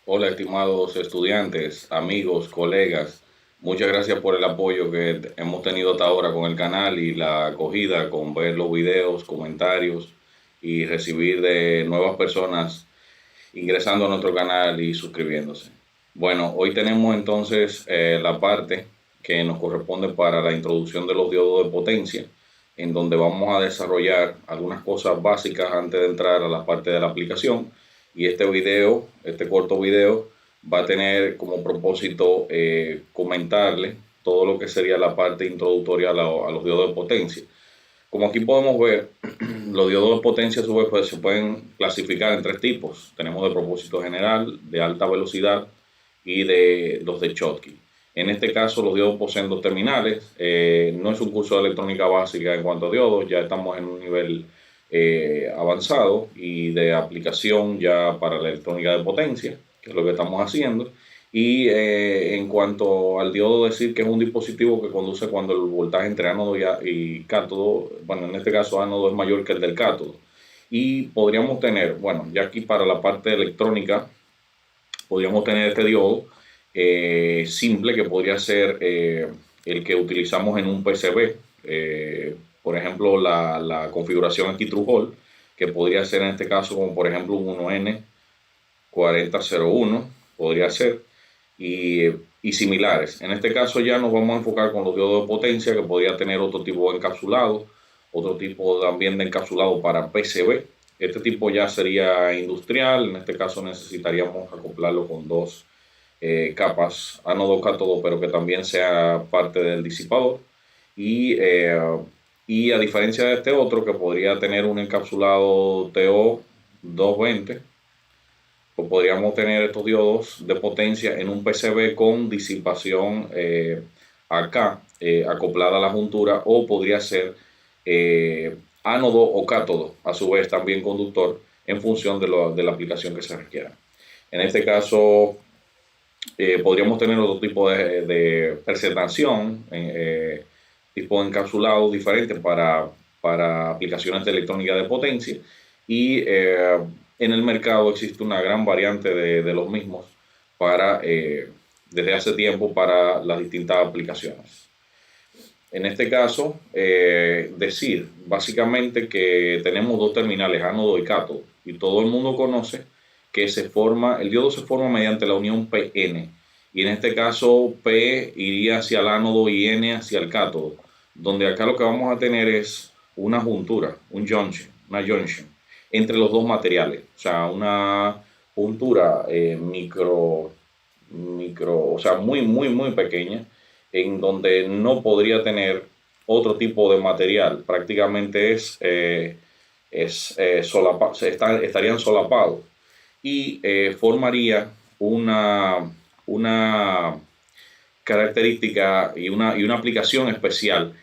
Hola, estimados estudiantes, amigos, colegas. Muchas gracias por el apoyo que hemos tenido hasta ahora con el canal y la acogida con ver los videos, comentarios y recibir de nuevas personas ingresando a nuestro canal y suscribiéndose. Bueno, hoy tenemos entonces la parte que nos corresponde para la introducción de los diodos de potencia, en donde vamos a desarrollar algunas cosas básicas antes de entrar a la parte de la aplicación. Y este video, este corto video, va a tener como propósito comentarle todo lo que sería la parte introductoria a los diodos de potencia. Como aquí podemos ver, los diodos de potencia a su vez pues, se pueden clasificar en tres tipos. Tenemos de propósito general, de alta velocidad y de los de Schottky. En este caso, los diodos poseen dos terminales. No es un curso de electrónica básica en cuanto a diodos, ya estamos en un nivel avanzado y de aplicación ya para la electrónica de potencia, que es lo que estamos haciendo. Y en cuanto al diodo, decir que es un dispositivo que conduce cuando el voltaje entre ánodo y cátodo, bueno, en este caso ánodo es mayor que el del cátodo. Y podríamos tener, bueno, ya aquí para la parte electrónica, podríamos tener este diodo simple que podría ser el que utilizamos en un PCB. Por ejemplo, la configuración aquí True Hall, que podría ser en este caso como por ejemplo un 1N4001, podría ser y similares. En este caso ya nos vamos a enfocar con los diodos de potencia que podría tener otro tipo de encapsulado, otro tipo también de encapsulado para PCB. Este tipo ya sería industrial, en este caso necesitaríamos acoplarlo con dos capas, ánodo, cátodo, pero que también sea parte del disipador. Y, eh, y a diferencia de este otro que podría tener un encapsulado TO220, pues podríamos tener estos diodos de potencia en un PCB con disipación acá acoplada a la juntura, o podría ser ánodo o cátodo, a su vez también conductor, en función de la aplicación que se requiera. En este caso, podríamos tener otro tipo de presentación, tipo encapsulado diferente para aplicaciones de electrónica de potencia y en el mercado existe una gran variante de los mismos para, desde hace tiempo para las distintas aplicaciones. En este caso, decir básicamente que tenemos dos terminales, ánodo y cátodo, y todo el mundo conoce que el diodo se forma mediante la unión PN, y en este caso P iría hacia el ánodo y N hacia el cátodo, donde acá lo que vamos a tener es una juntura, una junction entre los dos materiales, o sea, una juntura o sea, muy pequeña, en donde no podría tener otro tipo de material, prácticamente estarían solapados y formaría una característica y una aplicación especial,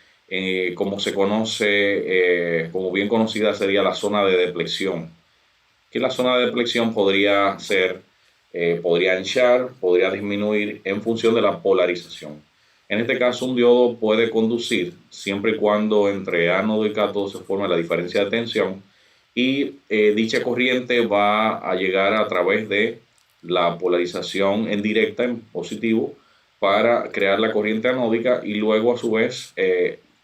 como se conoce, como bien conocida sería la zona de deplexión, que la zona de deplexión podría hinchar, podría disminuir en función de la polarización. En este caso, un diodo puede conducir siempre y cuando entre ánodo y cátodo se forme la diferencia de tensión y dicha corriente va a llegar a través de la polarización en directa, en positivo, para crear la corriente anódica y luego a su vez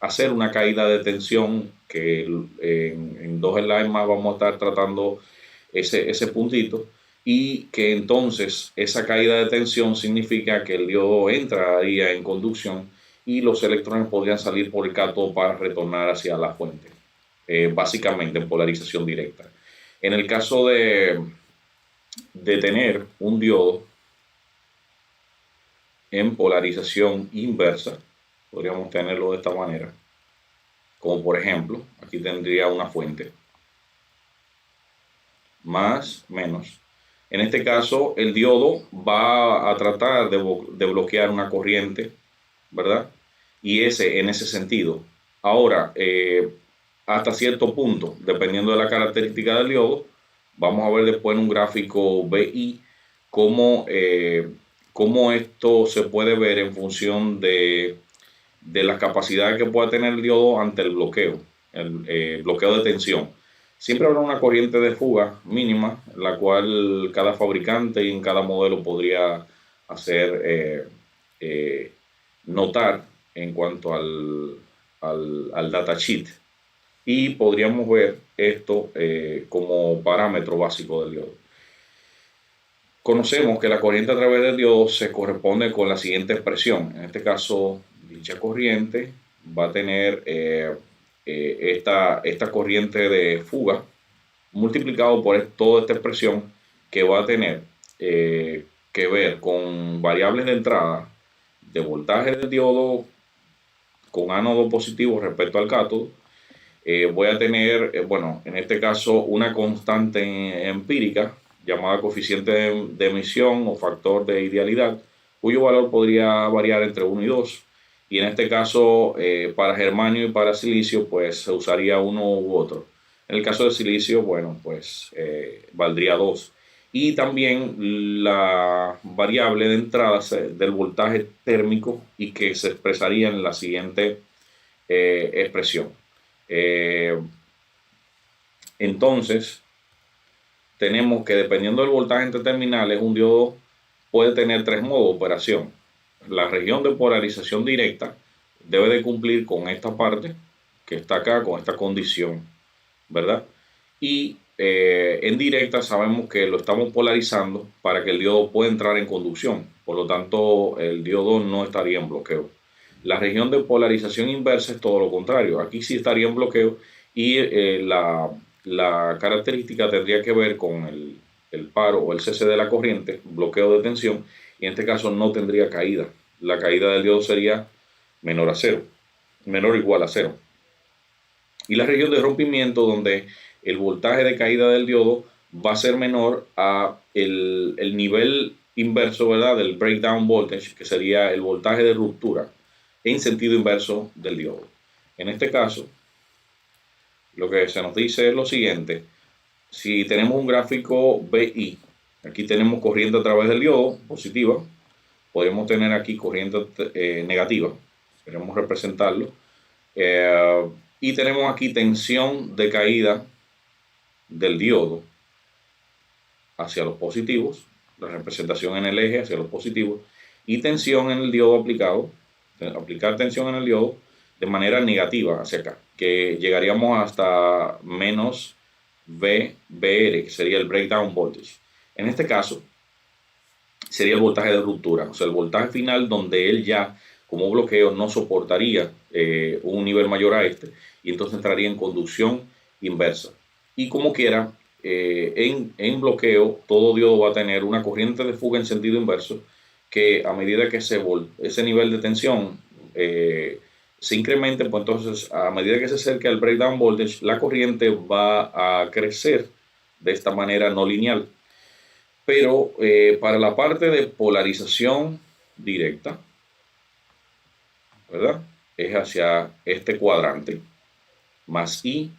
hacer una caída de tensión que en dos slides más vamos a estar tratando ese puntito, y que entonces esa caída de tensión significa que el diodo entraría en conducción y los electrones podrían salir por el cátodo para retornar hacia la fuente, básicamente en polarización directa. En el caso de tener un diodo en polarización inversa, podríamos tenerlo de esta manera, como por ejemplo, aquí tendría una fuente, más, menos. En este caso, el diodo va a tratar de bloquear una corriente, ¿verdad? Y en ese sentido. Ahora, hasta cierto punto, dependiendo de la característica del diodo, vamos a ver después en un gráfico BI cómo, cómo esto se puede ver en función de las capacidades que pueda tener el diodo ante el bloqueo de tensión. Siempre habrá una corriente de fuga mínima, la cual cada fabricante y en cada modelo podría hacer notar en cuanto al datasheet. Y podríamos ver esto como parámetro básico del diodo. Conocemos que la corriente a través del diodo se corresponde con la siguiente expresión. En este caso, dicha corriente va a tener esta corriente de fuga multiplicado por toda esta expresión, que va a tener que ver con variables de entrada de voltaje del diodo con ánodo positivo respecto al cátodo. Voy a tener, bueno, en este caso una constante empírica llamada coeficiente de emisión o factor de idealidad, cuyo valor podría variar entre 1 y 2. Y en este caso, para germanio y para silicio, pues se usaría uno u otro. En el caso de silicio, bueno, pues valdría 2. Y también la variable de entrada del voltaje térmico, y que se expresaría en la siguiente expresión. Entonces, tenemos que, dependiendo del voltaje entre terminales, un diodo puede tener 3 modos de operación. La región de polarización directa debe de cumplir con esta parte que está acá, con esta condición, ¿verdad? Y en directa sabemos que lo estamos polarizando para que el diodo pueda entrar en conducción. Por lo tanto, el diodo no estaría en bloqueo. La región de polarización inversa es todo lo contrario. Aquí sí estaría en bloqueo, y la característica tendría que ver con el paro o el cese de la corriente, bloqueo de tensión, y en este caso no tendría caída. La caída del diodo sería menor a cero, menor o igual a cero. Y la región de rompimiento, donde el voltaje de caída del diodo va a ser menor a el nivel inverso, ¿verdad?, del breakdown voltage, que sería el voltaje de ruptura en sentido inverso del diodo. En este caso, lo que se nos dice es lo siguiente: si tenemos un gráfico BI, aquí tenemos corriente a través del diodo positiva, podemos tener aquí corriente negativa, queremos representarlo, y tenemos aquí tensión de caída del diodo hacia los positivos, la representación en el eje hacia los positivos, y tensión en el diodo aplicado, aplicar tensión en el diodo de manera negativa hacia acá, que llegaríamos hasta menos VBR, que sería el breakdown voltage. En este caso sería el voltaje de ruptura, o sea, el voltaje final donde él ya, como bloqueo, no soportaría un nivel mayor a este, y entonces entraría en conducción inversa. Y como quiera, en bloqueo, todo diodo va a tener una corriente de fuga en sentido inverso, que a medida que ese nivel de tensión se incremente, pues entonces a medida que se acerque al breakdown voltage, la corriente va a crecer de esta manera no lineal. Pero para la parte de polarización directa, ¿verdad?, es hacia este cuadrante, más I,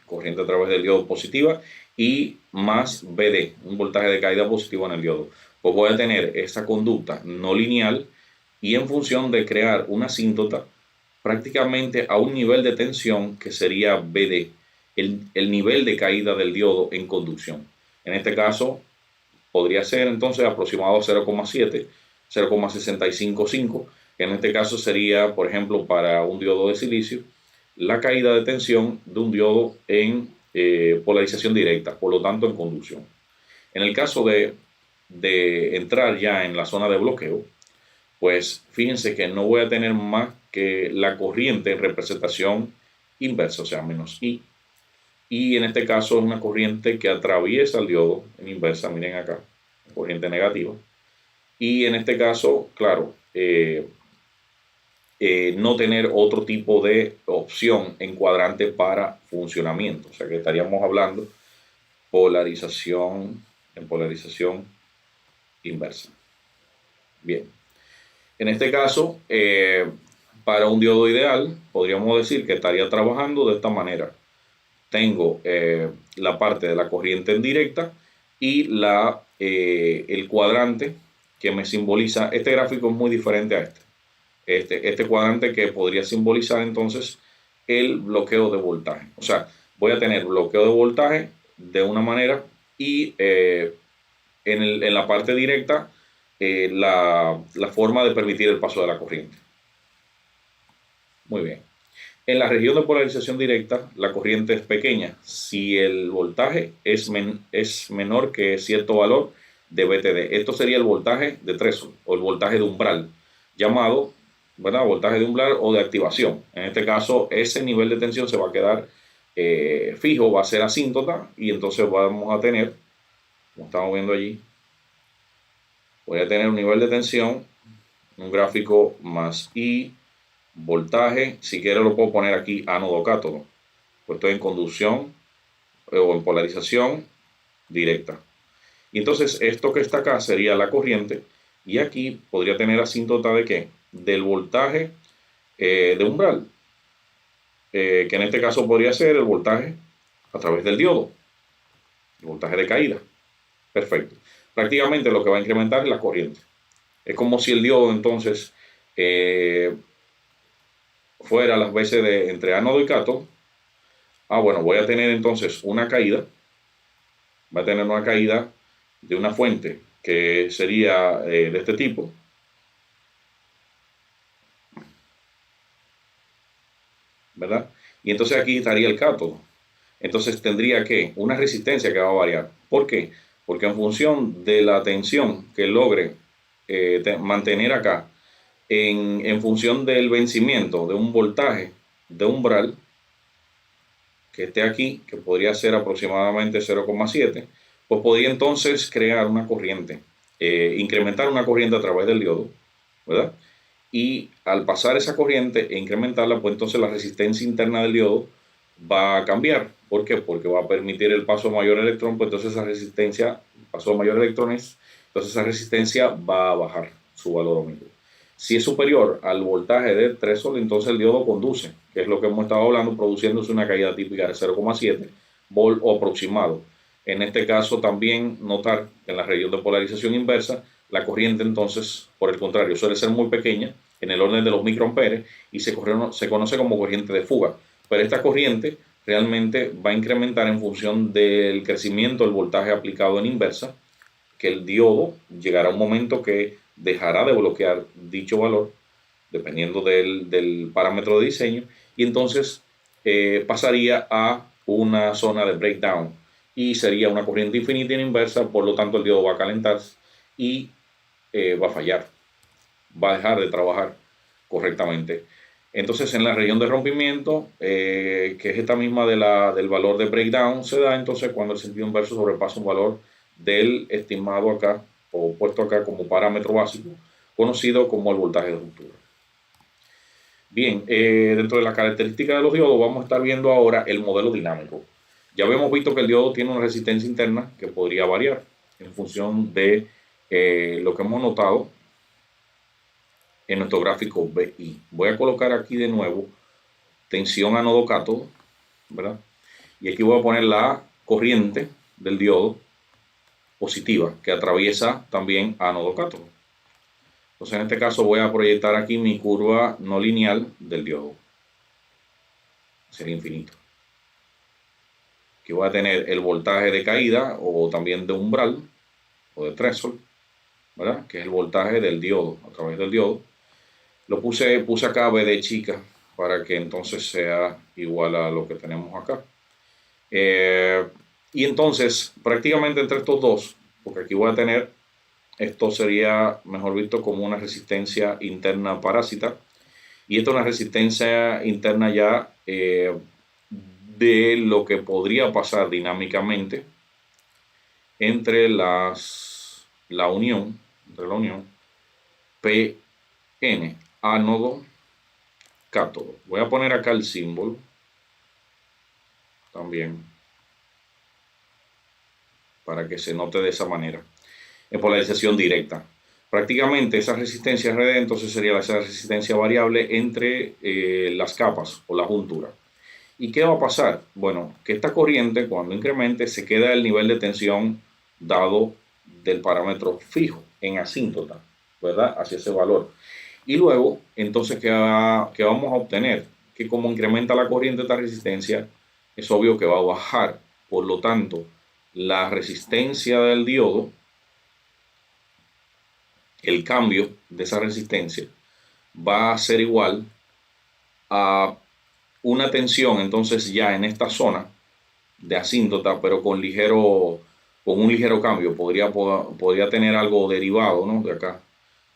corriente a través del diodo positiva, y más BD, un voltaje de caída positivo en el diodo. Pues voy a tener esa conducta no lineal, y en función de crear una asíntota prácticamente a un nivel de tensión que sería BD, el nivel de caída del diodo en conducción. En este caso podría ser entonces aproximado a 0,7, 0,655. En este caso sería, por ejemplo, para un diodo de silicio, la caída de tensión de un diodo en polarización directa, por lo tanto en conducción. En el caso de entrar ya en la zona de bloqueo, pues fíjense que no voy a tener más que la corriente en representación inversa, o sea, menos I. Y en este caso es una corriente que atraviesa el diodo en inversa, miren acá, corriente negativa. Y en este caso, claro, no tener otro tipo de opción en cuadrante para funcionamiento. O sea que estaríamos hablando polarización inversa. Bien. En este caso, para un diodo ideal, podríamos decir que estaría trabajando de esta manera. Tengo la parte de la corriente en directa y el cuadrante que me simboliza. Este gráfico es muy diferente a este cuadrante, que podría simbolizar entonces el bloqueo de voltaje. O sea, voy a tener bloqueo de voltaje de una manera y en la parte directa la forma de permitir el paso de la corriente. Muy bien. En la región de polarización directa, la corriente es pequeña si el voltaje es menor que cierto valor de BTD. Esto sería el voltaje de threshold o el voltaje de umbral, llamado, ¿verdad?, voltaje de umbral o de activación. En este caso, ese nivel de tensión se va a quedar fijo, va a ser asíntota, y entonces vamos a tener, como estamos viendo allí, voy a tener un nivel de tensión, un gráfico más I, voltaje, si quiero lo puedo poner aquí ánodo cátodo, pues estoy en conducción o en polarización directa. Y entonces esto que está acá sería la corriente, y aquí podría tener asíntota de ¿qué? Del voltaje de umbral, que en este caso podría ser el voltaje a través del diodo, el voltaje de caída. Perfecto. Prácticamente lo que va a incrementar es la corriente. Es como si el diodo entonces fuera las veces de entre ánodo y cátodo. Bueno, voy a tener entonces una caída. Va a tener una caída de una fuente que sería de este tipo. ¿Verdad? Y entonces aquí estaría el cátodo. Entonces tendría que una resistencia que va a variar. ¿Por qué? Porque en función de la tensión que logre mantener acá, en función del vencimiento de un voltaje de umbral que esté aquí, que podría ser aproximadamente 0,7, pues podría entonces crear una corriente, incrementar una corriente a través del diodo, ¿verdad? Y al pasar esa corriente e incrementarla, pues entonces la resistencia interna del diodo va a cambiar. ¿Por qué? Porque va a permitir el paso de mayor electrón, pues entonces esa resistencia, paso de mayor electrones, entonces esa resistencia va a bajar su valor ohmico. Si es superior al voltaje de threshold, entonces el diodo conduce, que es lo que hemos estado hablando, produciéndose una caída típica de 0,7 volt o aproximado. En este caso también notar que en la región de polarización inversa, la corriente entonces, por el contrario, suele ser muy pequeña, en el orden de los microamperes, y se conoce como corriente de fuga. Pero esta corriente realmente va a incrementar en función del crecimiento del voltaje aplicado en inversa, que el diodo llegará a un momento que dejará de bloquear dicho valor, dependiendo del parámetro de diseño, y entonces pasaría a una zona de breakdown, y sería una corriente infinita en inversa, por lo tanto el diodo va a calentarse y va a fallar, va a dejar de trabajar correctamente. Entonces en la región de rompimiento, que es esta misma del valor de breakdown, se da entonces cuando el sentido inverso sobrepasa un valor del estimado acá, o puesto acá como parámetro básico, conocido como el voltaje de ruptura. Bien, dentro de las características de los diodos vamos a estar viendo ahora el modelo dinámico. Ya habíamos visto que el diodo tiene una resistencia interna que podría variar en función de lo que hemos notado en nuestro gráfico BI. Voy a colocar aquí de nuevo tensión ánodo cátodo, ¿verdad? Y aquí voy a poner la corriente del diodo positiva que atraviesa también ánodo cátodo. Entonces en este caso voy a proyectar aquí mi curva no lineal del diodo. Sería infinito. Aquí voy a tener el voltaje de caída o también de umbral o de threshold, ¿verdad? Que es el voltaje del diodo a través del diodo. Lo puse acá B de chica para que entonces sea igual a lo que tenemos acá. Y entonces prácticamente entre estos dos, porque aquí voy a tener, esto sería mejor visto como una resistencia interna parásita, y esta es una resistencia interna ya de lo que podría pasar dinámicamente entre la unión PN, ánodo, cátodo. Voy a poner acá el símbolo también para que se note de esa manera. En polarización directa. Prácticamente esa resistencia RD entonces sería esa resistencia variable entre las capas o la juntura. ¿Y qué va a pasar? Bueno, que esta corriente cuando incremente se queda el nivel de tensión dado del parámetro fijo en asíntota, ¿verdad? Hacia ese valor. Y luego, entonces, ¿qué vamos a obtener? que como incrementa la corriente esta resistencia, es obvio que va a bajar. Por lo tanto, la resistencia del diodo, el cambio de esa resistencia, va a ser igual a una tensión entonces ya en esta zona de asíntota, pero con un ligero cambio. Podría tener algo derivado, ¿no?, de acá,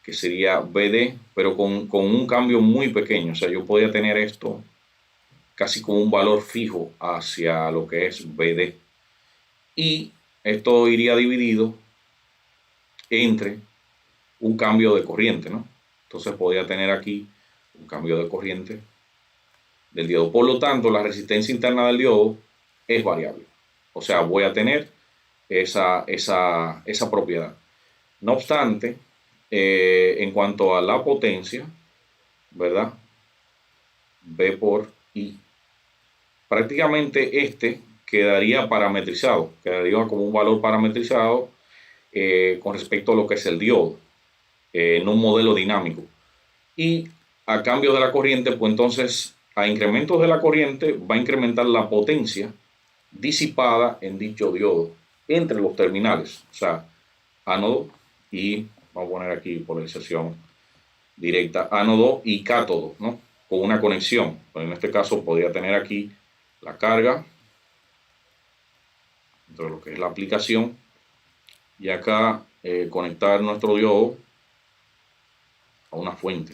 que sería BD, pero con un cambio muy pequeño. O sea, yo podría tener esto casi como un valor fijo hacia lo que es BD. Y esto iría dividido entre un cambio de corriente, ¿no? Entonces podría tener aquí un cambio de corriente del diodo. Por lo tanto, la resistencia interna del diodo es variable. O sea, voy a tener esa propiedad. No obstante, en cuanto a la potencia, ¿verdad? B por I. Prácticamente este quedaría parametrizado, quedaría como un valor parametrizado con respecto a lo que es el diodo, en un modelo dinámico. Y a cambio de la corriente, pues entonces a incrementos de la corriente va a incrementar la potencia disipada en dicho diodo entre los terminales, o sea, ánodo y, vamos a poner aquí polarización directa, ánodo y cátodo, ¿no?, con una conexión. Pues en este caso podría tener aquí la carga dentro de lo que es la aplicación y acá conectar nuestro diodo a una fuente.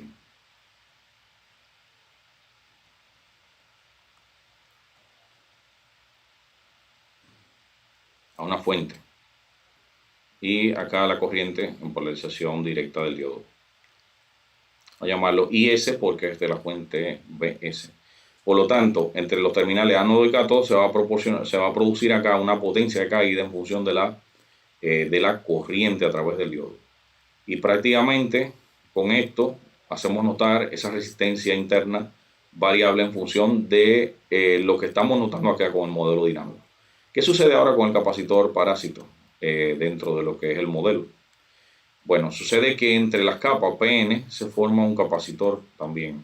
A una fuente. Y acá la corriente en polarización directa del diodo. A llamarlo IS porque es de la fuente BS. Por lo tanto, entre los terminales ánodo y cátodo se va a producir acá una potencia de caída en función de la corriente a través del diodo. Y prácticamente con esto hacemos notar esa resistencia interna variable en función de lo que estamos notando acá con el modelo dinámico. ¿Qué sucede ahora con el capacitor parásito dentro de lo que es el modelo? Bueno, sucede que entre las capas PN se forma un capacitor también.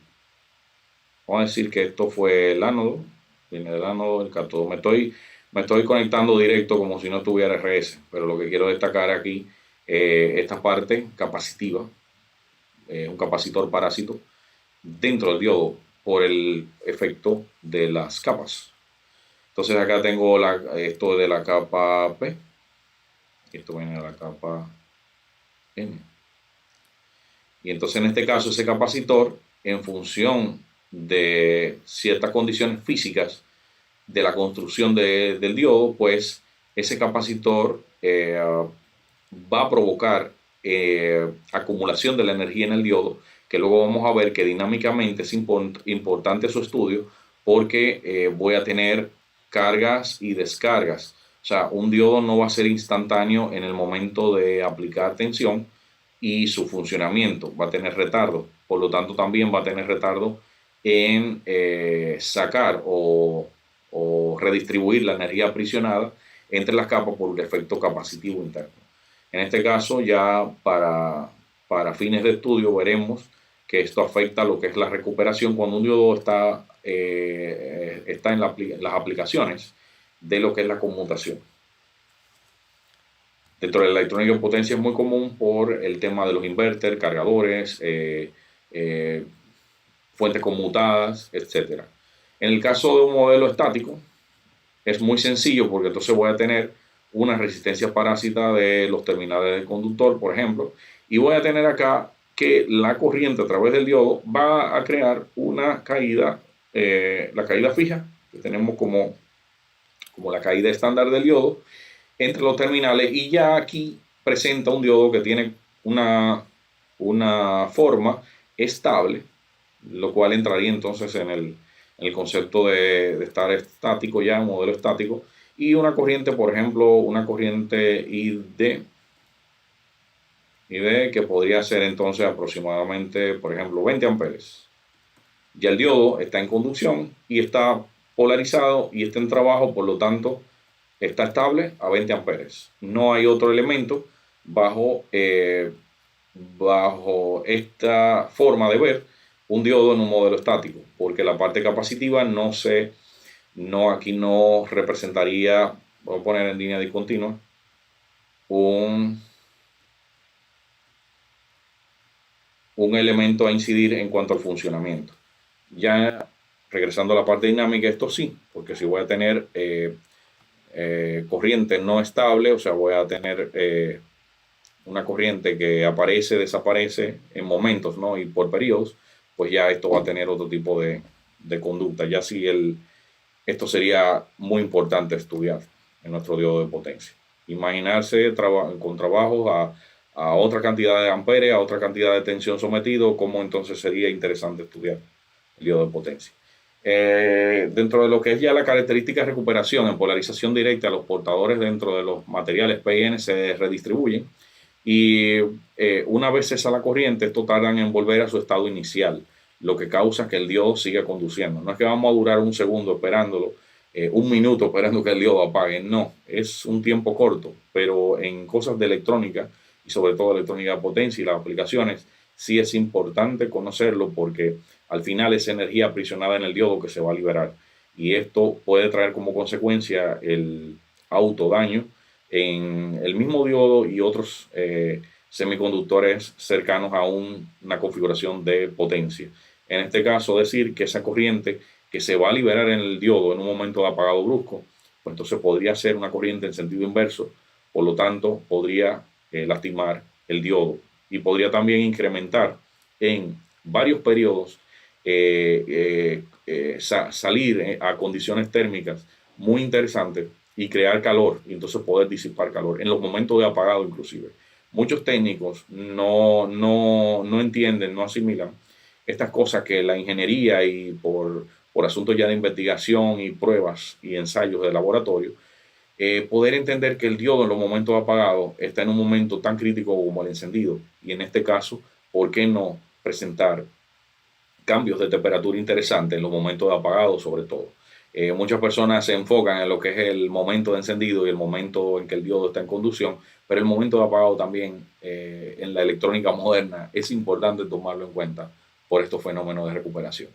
Vamos a decir que esto fue el ánodo, viene del ánodo, el cátodo. Me estoy conectando directo como si no tuviera RS, pero lo que quiero destacar aquí, esta parte capacitiva, un capacitor parásito dentro del diodo por el efecto de las capas. Entonces acá tengo esto de la capa P, esto viene de la capa N. Y entonces en este caso ese capacitor, en función de ciertas condiciones físicas de la construcción del diodo, pues ese capacitor va a provocar acumulación de la energía en el diodo, que luego vamos a ver que dinámicamente es importante su estudio porque voy a tener cargas y descargas. O sea, un diodo no va a ser instantáneo en el momento de aplicar tensión y su funcionamiento va a tener retardo. Por lo tanto, también va a tener retardo en sacar o redistribuir la energía aprisionada entre las capas por el efecto capacitivo interno. En este caso, ya para fines de estudio, veremos que esto afecta lo que es la recuperación cuando un diodo está en las aplicaciones de lo que es la conmutación. Dentro de la electrónica de potencia es muy común por el tema de los inverters, cargadores, fuentes conmutadas, etc. En el caso de un modelo estático, es muy sencillo porque entonces voy a tener una resistencia parásita de los terminales del conductor, por ejemplo, y voy a tener acá que la corriente a través del diodo va a crear una caída, la caída fija, que tenemos como la caída estándar del diodo, entre los terminales, y ya aquí presenta un diodo que tiene una forma estable, lo cual entraría entonces en el concepto de estar estático ya, un modelo estático, y una corriente, por ejemplo, una corriente ID que podría ser entonces aproximadamente, por ejemplo, 20 amperes. Ya el diodo está en conducción y está polarizado y está en trabajo, por lo tanto, está estable a 20 amperes. No hay otro elemento bajo esta forma de ver un diodo en un modelo estático, porque la parte capacitiva aquí no representaría, voy a poner en línea discontinua, un elemento a incidir en cuanto al funcionamiento. Ya regresando a la parte dinámica, esto sí, porque si voy a tener corriente no estable, o sea, voy a tener una corriente que aparece, desaparece en momentos, ¿no? Y por periodos, pues ya esto va a tener otro tipo de conducta. Ya sí esto sería muy importante estudiar en nuestro diodo de potencia. Imaginarse con trabajos a otra cantidad de amperes, a otra cantidad de tensión sometido, cómo entonces sería interesante estudiar el diodo de potencia. Dentro de lo que es ya la característica de recuperación en polarización directa, los portadores dentro de los materiales PN se redistribuyen y una vez cesa la corriente, estos tardan en volver a su estado inicial, lo que causa que el diodo siga conduciendo. No es que vamos a durar un segundo esperándolo, un minuto esperando que el diodo apague, no, es un tiempo corto, pero en cosas de electrónica y sobre todo electrónica de potencia y las aplicaciones, sí es importante conocerlo porque al final es energía aprisionada en el diodo que se va a liberar y esto puede traer como consecuencia el autodaño en el mismo diodo y otros semiconductores cercanos a una configuración de potencia. En este caso, decir que esa corriente que se va a liberar en el diodo en un momento de apagado brusco, pues entonces podría ser una corriente en sentido inverso, por lo tanto podría lastimar el diodo y podría también incrementar en varios periodos salir a condiciones térmicas muy interesantes y crear calor y entonces poder disipar calor en los momentos de apagado inclusive. Muchos técnicos no entienden, no asimilan estas cosas que la ingeniería y por asuntos ya de investigación y pruebas y ensayos de laboratorio, poder entender que el diodo en los momentos apagados está en un momento tan crítico como el encendido y en este caso, ¿por qué no presentar cambios de temperatura interesantes en los momentos de apagado sobre todo? Muchas personas se enfocan en lo que es el momento de encendido y el momento en que el diodo está en conducción, pero el momento de apagado también en la electrónica moderna es importante tomarlo en cuenta por estos fenómenos de recuperación.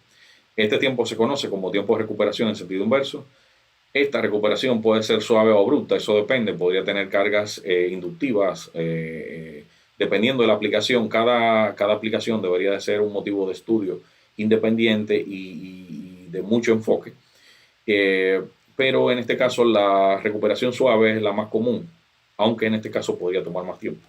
Este tiempo se conoce como tiempo de recuperación en sentido inverso. Esta recuperación puede ser suave o abrupta, eso depende, podría tener cargas inductivas, dependiendo de la aplicación. Cada aplicación debería de ser un motivo de estudio independiente y de mucho enfoque. Pero en este caso la recuperación suave es la más común, aunque en este caso podría tomar más tiempo.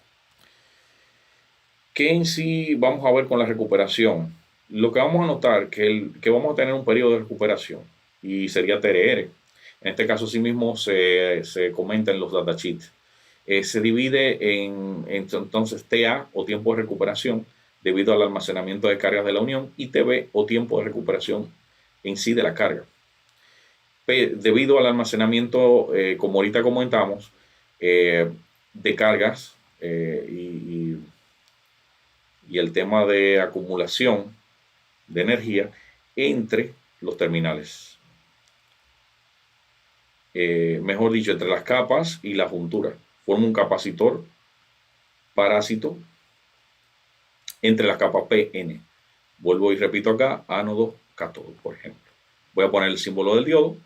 ¿Qué en sí vamos a ver con la recuperación? Lo que vamos a notar que vamos a tener un periodo de recuperación y sería TRR. En este caso sí mismo se comenta en los datasheets. Se divide en entonces TA o tiempo de recuperación debido al almacenamiento de cargas de la unión y TB o tiempo de recuperación en sí de la carga. Debido al almacenamiento, como ahorita comentamos, de cargas y el tema de acumulación de energía entre los terminales. Mejor dicho, entre las capas y la juntura. Forma un capacitor parásito entre las capas PN. Vuelvo y repito acá, ánodo, cátodo, por ejemplo. Voy a poner el símbolo del diodo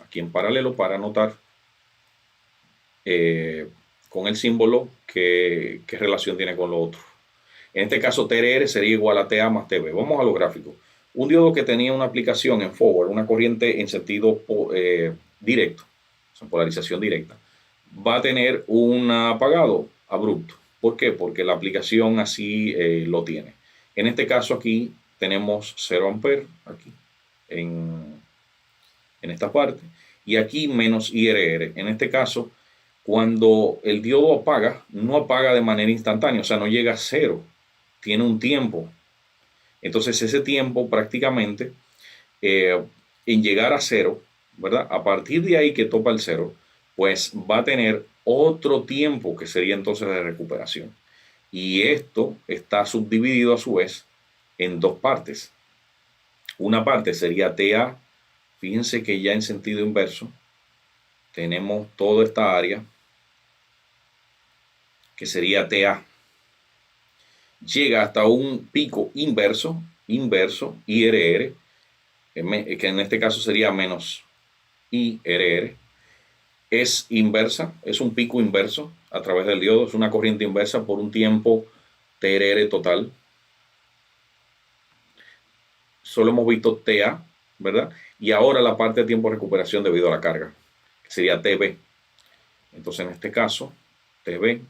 aquí en paralelo para anotar con el símbolo qué relación tiene con lo otro. En este caso, TRR sería igual a TA más TB. Vamos a lo gráfico. Un diodo que tenía una aplicación en forward, una corriente en sentido directo, o polarización directa, va a tener un apagado abrupto. ¿Por qué? Porque la aplicación así lo tiene. En este caso aquí tenemos 0 amperes, aquí, en esta parte, y aquí menos IRR. En este caso, cuando el diodo apaga, no apaga de manera instantánea, o sea, no llega a 0, tiene un tiempo. Entonces ese tiempo prácticamente en llegar a 0, ¿verdad? A partir de ahí que topa el 0, pues va a tener otro tiempo que sería entonces de recuperación. Y esto está subdividido a su vez en dos partes. Una parte sería TA. Fíjense que ya en sentido inverso tenemos toda esta área que sería TA. Llega hasta un pico inverso inverso IRR, que en este caso sería menos IRR, es inversa, es un pico inverso a través del diodo, es una corriente inversa por un tiempo TRR total. Solo hemos visto TA, ¿verdad? Y ahora la parte de tiempo de recuperación debido a la carga, que sería TB. Entonces, en este caso, TB,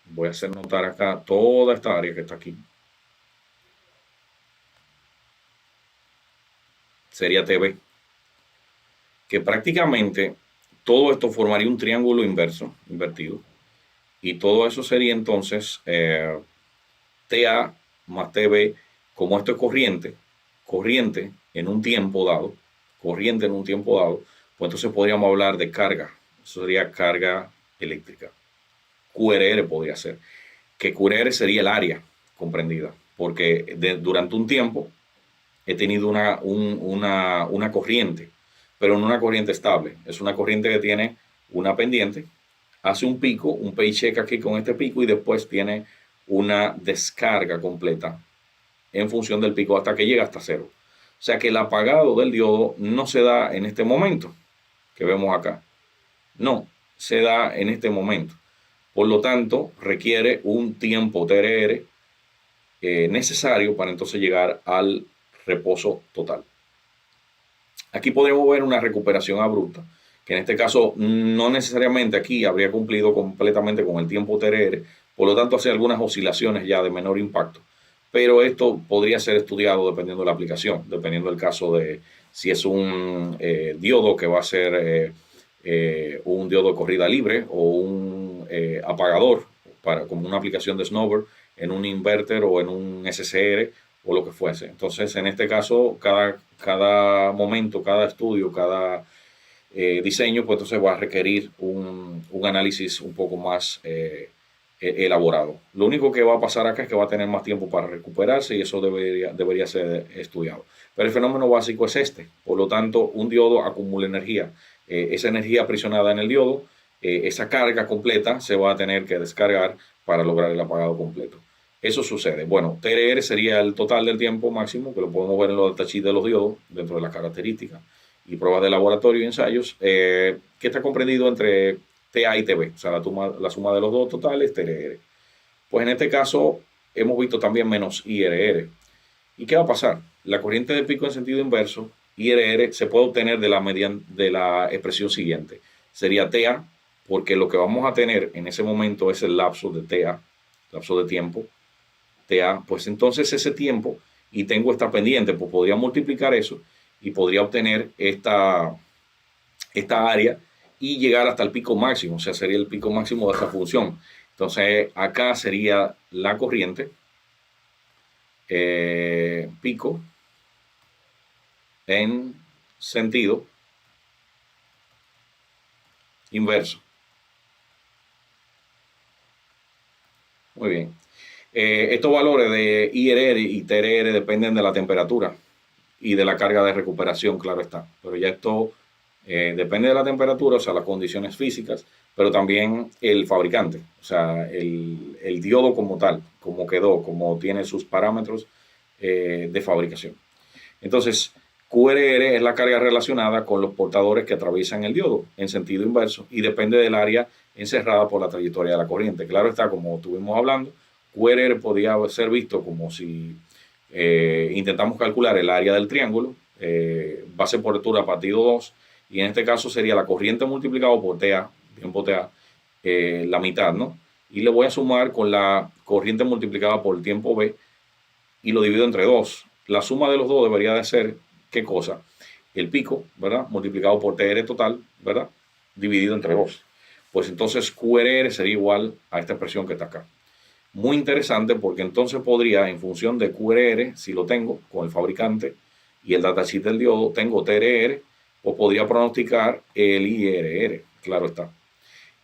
voy a hacer notar acá toda esta área que está aquí. Sería TB. Que prácticamente todo esto formaría un triángulo inverso, invertido. Y todo eso sería entonces TA más TB, como esto es corriente en un tiempo dado, corriente en un tiempo dado, pues entonces podríamos hablar de carga. Eso sería carga eléctrica. QRR podría ser, que QRR sería el área comprendida, porque durante un tiempo he tenido una corriente, pero no una corriente estable, es una corriente que tiene una pendiente, hace un pico, un paycheck aquí con este pico y después tiene una descarga completa en función del pico hasta que llega hasta cero. O sea que el apagado del diodo no se da en este momento que vemos acá. No, se da en este momento. Por lo tanto, requiere un tiempo TRR necesario para entonces llegar al reposo total. Aquí podríamos ver una recuperación abrupta, que en este caso no necesariamente aquí habría cumplido completamente con el tiempo TRR, por lo tanto hace algunas oscilaciones ya de menor impacto. Pero esto podría ser estudiado dependiendo de la aplicación, dependiendo del caso de si es un diodo que va a ser un diodo de corrida libre o un apagador como una aplicación de snowbird en un inverter o en un SCR o lo que fuese. Entonces, en este caso, cada momento, cada estudio, cada diseño, pues entonces va a requerir un análisis un poco más elaborado. Lo único que va a pasar acá es que va a tener más tiempo para recuperarse y eso debería ser estudiado. Pero el fenómeno básico es este. Por lo tanto, un diodo acumula energía. Esa energía aprisionada en el diodo, esa carga completa se va a tener que descargar para lograr el apagado completo. Eso sucede. Bueno, TRR sería el total del tiempo máximo, que lo podemos ver en los datasheets de los diodos, dentro de las características y pruebas de laboratorio y ensayos, que está comprendido entre TA y TB, o sea, la suma de los dos totales, TRR. Pues en este caso hemos visto también menos IRR. ¿Y qué va a pasar? La corriente de pico en sentido inverso, IRR, se puede obtener de la expresión siguiente. Sería TA, porque lo que vamos a tener en ese momento es el lapso de TA, lapso de tiempo, TA, pues entonces ese tiempo, y tengo esta pendiente, pues podría multiplicar eso y podría obtener esta área y llegar hasta el pico máximo, o sea, sería el pico máximo de esta función. Entonces, acá sería la corriente, pico, en sentido inverso. Muy bien. Estos valores de IRR y TRR dependen de la temperatura y de la carga de recuperación, claro está. Pero ya esto depende de la temperatura, o sea, las condiciones físicas, pero también el fabricante, o sea, el diodo como tal, como quedó, como tiene sus parámetros de fabricación. Entonces, QRR es la carga relacionada con los portadores que atraviesan el diodo en sentido inverso y depende del área encerrada por la trayectoria de la corriente. Claro está, como estuvimos hablando, QRR podría ser visto como si intentamos calcular el área del triángulo, base por altura partido 2, y en este caso sería la corriente multiplicado por TA, tiempo TA, la mitad, ¿no? Y le voy a sumar con la corriente multiplicada por el tiempo B y lo divido entre 2. La suma de los dos debería de ser, ¿qué cosa? El pico, ¿verdad? Multiplicado por TR total, ¿verdad? Dividido entre 2. Pues entonces QRR sería igual a esta expresión que está acá. Muy interesante porque entonces podría, en función de QRR, si lo tengo con el fabricante y el datasheet del diodo, tengo TRR, o podría pronosticar el IRR, claro está.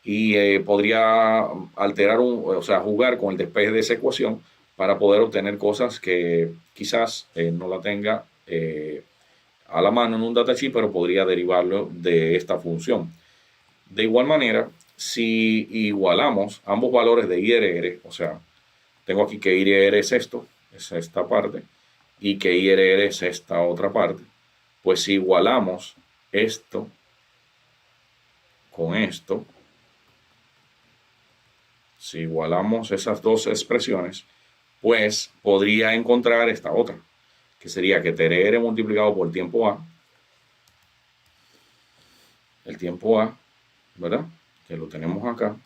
Y podría alterar, o sea, jugar con el despeje de esa ecuación para poder obtener cosas que quizás no la tenga a la mano en un datasheet, pero podría derivarlo de esta función. De igual manera, si igualamos ambos valores de IRR, o sea, tengo aquí que IRR es esto, es esta parte, y que IRR es esta otra parte, pues si igualamos esto con esto, si igualamos esas dos expresiones, pues podría encontrar esta otra, que sería que TRR multiplicado por tiempo A, el tiempo A, ¿verdad? Que lo tenemos acá,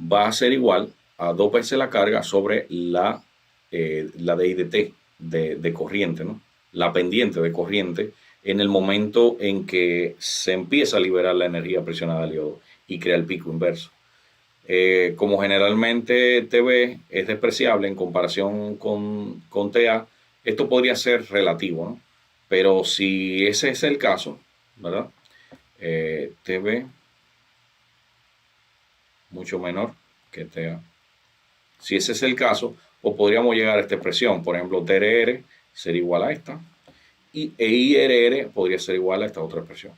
va a ser igual a 2 veces la carga sobre la DI de T, de corriente, ¿no? La pendiente de corriente en el momento en que se empieza a liberar la energía presionada del diodo y crea el pico inverso. Como generalmente TV es despreciable en comparación con TA, esto podría ser relativo, ¿no? Pero si ese es el caso, ¿verdad? TV mucho menor que TA. Si ese es el caso, pues podríamos llegar a esta expresión. Por ejemplo, TRR sería igual a esta y IRR podría ser igual a esta otra expresión.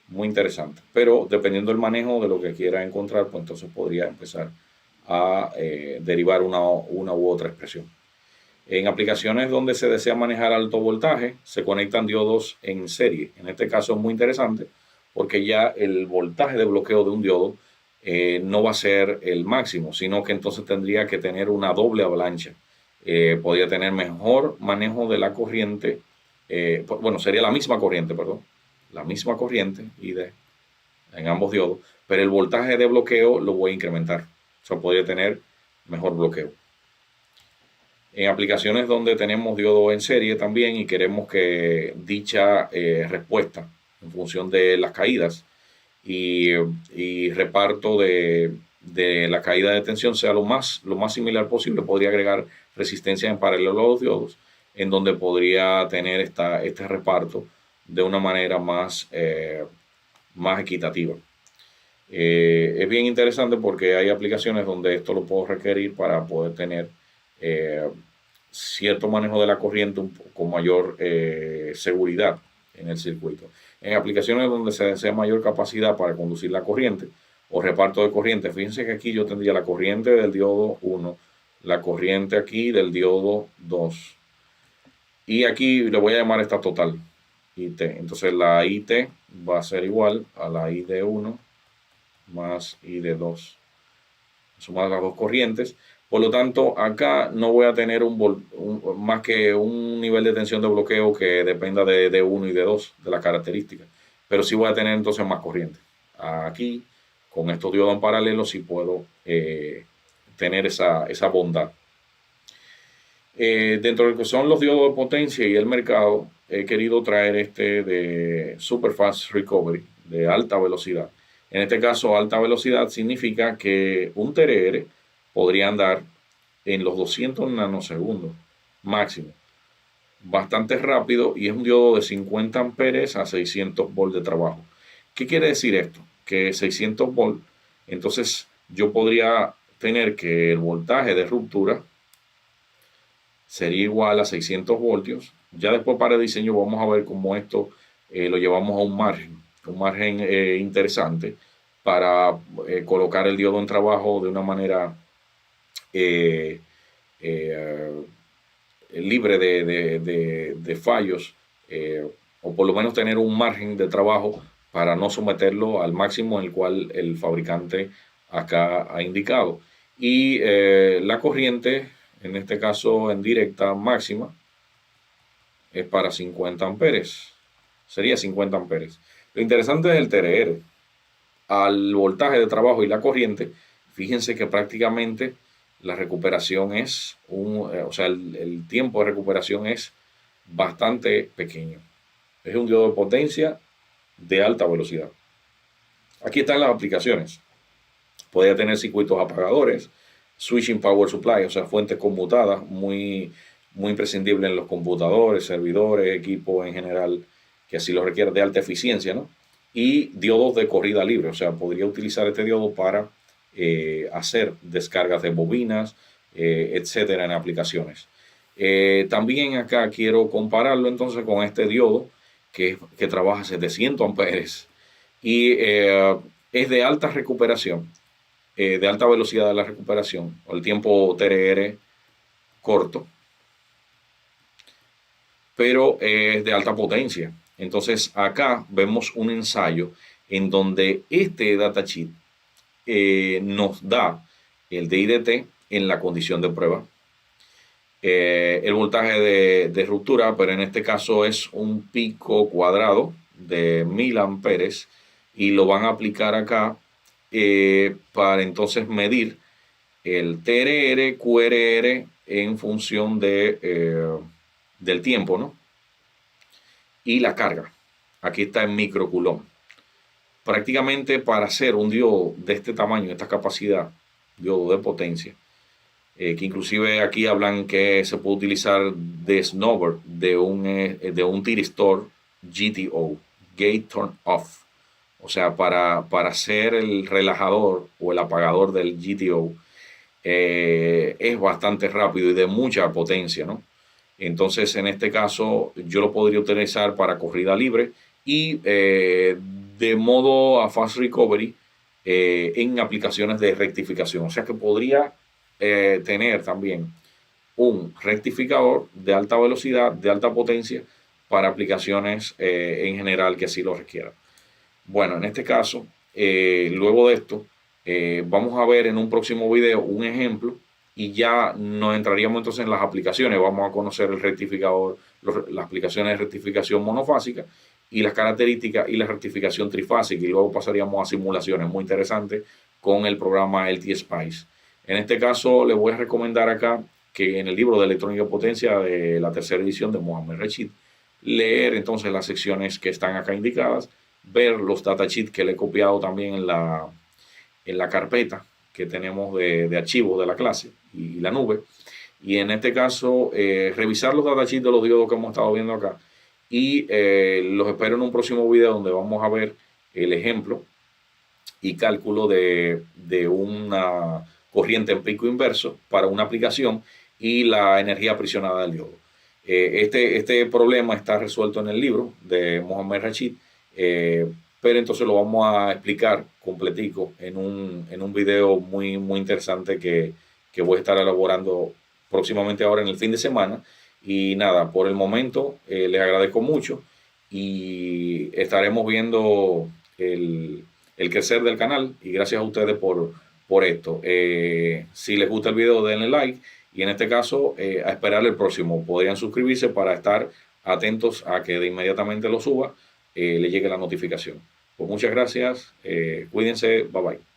Muy interesante. Pero dependiendo del manejo de lo que quiera encontrar, pues entonces podría empezar a derivar una u otra expresión. En aplicaciones donde se desea manejar alto voltaje, se conectan diodos en serie. En este caso es muy interesante porque ya el voltaje de bloqueo de un diodo no va a ser el máximo, sino que entonces tendría que tener una doble avalancha. Podría tener mejor manejo de la corriente, bueno, sería la misma corriente, perdón, la misma corriente ID en ambos diodos, pero el voltaje de bloqueo lo voy a incrementar. O sea, podría tener mejor bloqueo. En aplicaciones donde tenemos diodos en serie también y queremos que dicha respuesta en función de las caídas y reparto de la caída de tensión sea lo más similar posible, podría agregar resistencia en paralelo a los diodos, en donde podría tener este reparto de una manera más equitativa. Es bien interesante porque hay aplicaciones donde esto lo puedo requerir para poder tener cierto manejo de la corriente con mayor seguridad en el circuito. En aplicaciones donde se desea mayor capacidad para conducir la corriente o reparto de corriente, fíjense que aquí yo tendría la corriente del diodo 1, la corriente aquí del diodo 2 y aquí le voy a llamar esta total, IT. Entonces la IT va a ser igual a la ID1 más ID2, sumar las dos corrientes. Por lo tanto, acá no voy a tener más que un nivel de tensión de bloqueo que dependa de 1 y de 2 de las características. Pero sí voy a tener entonces más corriente. Aquí, con estos diodos en paralelo, sí puedo tener esa bondad. Dentro de lo que son los diodos de potencia y el mercado, he querido traer este de Super Fast Recovery, de alta velocidad. En este caso, alta velocidad significa que un TRR podría andar en los 200 nanosegundos máximo. Bastante rápido y es un diodo de 50 amperes a 600 volts de trabajo. ¿Qué quiere decir esto? Que 600 volts, entonces yo podría tener que el voltaje de ruptura sería igual a 600 voltios. Ya después para el diseño vamos a ver cómo esto lo llevamos a un margen interesante para colocar el diodo en trabajo de una manera libre de fallos, o por lo menos tener un margen de trabajo para no someterlo al máximo en el cual el fabricante acá ha indicado. Y la corriente, en este caso en directa máxima, es para 50 amperes. Sería 50 amperes. Lo interesante es el TRR. Al voltaje de trabajo y la corriente, fíjense que prácticamente la recuperación es, o sea, el tiempo de recuperación es bastante pequeño. Es un diodo de potencia de alta velocidad. Aquí están las aplicaciones. Podría tener circuitos apagadores, switching power supply, o sea, fuentes conmutadas, muy imprescindible en los computadores, servidores, equipos en general, que así lo requiere, de alta eficiencia, ¿no? Y diodos de corrida libre, o sea, podría utilizar este diodo para hacer descargas de bobinas, etcétera, en aplicaciones. También acá quiero compararlo entonces con este diodo que trabaja a 700 amperes y es de alta recuperación, de alta velocidad de la recuperación, o el tiempo TRR corto, pero es de alta potencia. Entonces acá vemos un ensayo en donde este datasheet nos da el DIDT en la condición de prueba, el voltaje de ruptura, pero en este caso es un pico cuadrado de 1000 amperes y lo van a aplicar acá para entonces medir el TRR, QRR en función del tiempo, ¿no? Y la carga. Aquí está en microcoulomb. Prácticamente para hacer un diodo de este tamaño, esta capacidad, diodo de potencia, que inclusive aquí hablan que se puede utilizar de snubber de un thyristor GTO, Gate Turn Off. O sea, para hacer el relajador o el apagador del GTO, es bastante rápido y de mucha potencia, ¿no? Entonces, en este caso, yo lo podría utilizar para corrida libre y de modo a fast recovery en aplicaciones de rectificación. O sea que podría tener también un rectificador de alta velocidad, de alta potencia, para aplicaciones en general que así lo requieran. Bueno, en este caso, luego de esto, vamos a ver en un próximo video un ejemplo y ya nos entraríamos entonces en las aplicaciones. Vamos a conocer el rectificador, las aplicaciones de rectificación monofásica y las características y la rectificación trifásica, y luego pasaríamos a simulaciones muy interesantes con el programa LT-Spice. En este caso, les voy a recomendar acá que en el libro de electrónica potencia de la tercera edición de Mohamed Rashid, leer entonces las secciones que están acá indicadas, ver los datasheets que le he copiado también en la carpeta que tenemos de archivos de la clase y la nube. Y en este caso, revisar los datasheets de los diodos que hemos estado viendo acá. Y los espero en un próximo video donde vamos a ver el ejemplo y cálculo de una corriente en pico inverso para una aplicación y la energía aprisionada del diodo. Este problema está resuelto en el libro de Mohamed Rashid, pero entonces lo vamos a explicar completico en un video muy, muy interesante que voy a estar elaborando próximamente ahora en el fin de semana. Y nada, por el momento les agradezco mucho y estaremos viendo el crecer del canal, y gracias a ustedes por esto. Si les gusta el video, denle like, y en este caso a esperar el próximo. Podrían suscribirse para estar atentos a que de inmediatamente lo suba le llegue la notificación. Pues muchas gracias, cuídense, bye bye.